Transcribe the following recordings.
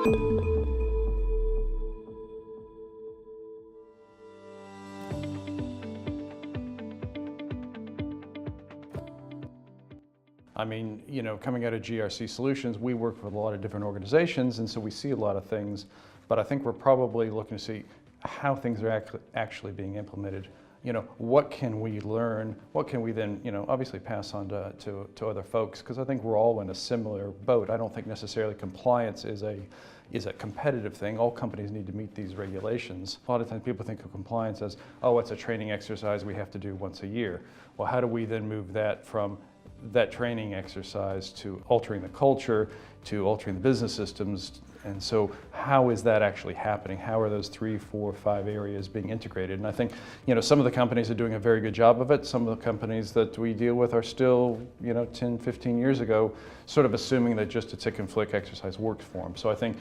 I mean, you know, coming out of GRC Solutions, we work with a lot of different organizations, and so we see a lot of things, but I think we're probably looking to see how things are actually being implemented. You know, what can we learn? What can we then, you know, obviously pass on to other folks? Because I think we're all in a similar boat. I don't think necessarily compliance is a competitive thing. All companies need to meet these regulations. A lot of times people think of compliance as, oh, it's a training exercise we have to do once a year. Well, how do we then move that from that training exercise to altering the culture, to altering the business systems? And so how is that actually happening? How are those 3, 4, 5 areas being integrated? And I think, you know, some of the companies are doing a very good job of it. Some of the companies that we deal with are still, you know, 10, 15 years ago, sort of assuming that just a tick and flick exercise works for them. So I think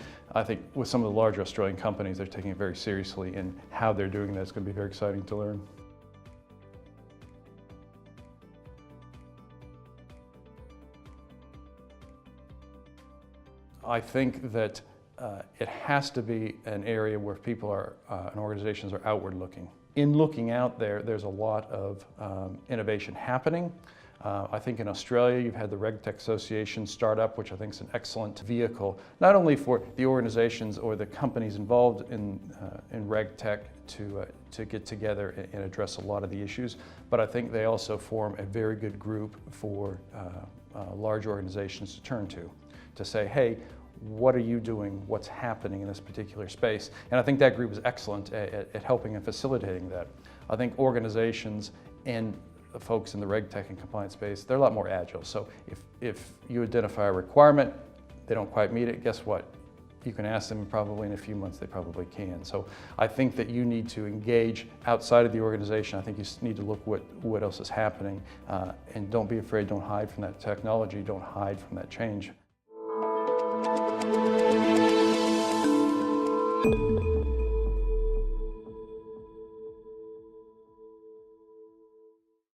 with some of the larger Australian companies, they're taking it very seriously, and how they're doing that is going to be very exciting to learn. I think that it has to be an area where people are, and organizations are outward looking. In looking out there, there's a lot of innovation happening. I think in Australia, you've had the RegTech Association start up, which I think is an excellent vehicle, not only for the organizations or the companies involved in RegTech to get together and address a lot of the issues, but I think they also form a very good group for large organizations to turn to say, hey, what are you doing? What's happening in this particular space? And I think that group is excellent at helping and facilitating that. I think organizations and the folks in the RegTech and compliance space, they're a lot more agile. So if you identify a requirement, they don't quite meet it, guess what? You can ask them, probably in a few months they probably can. So I think that you need to engage outside of the organization. I think you need to look what else is happening, and don't be afraid, don't hide from that technology, don't hide from that change.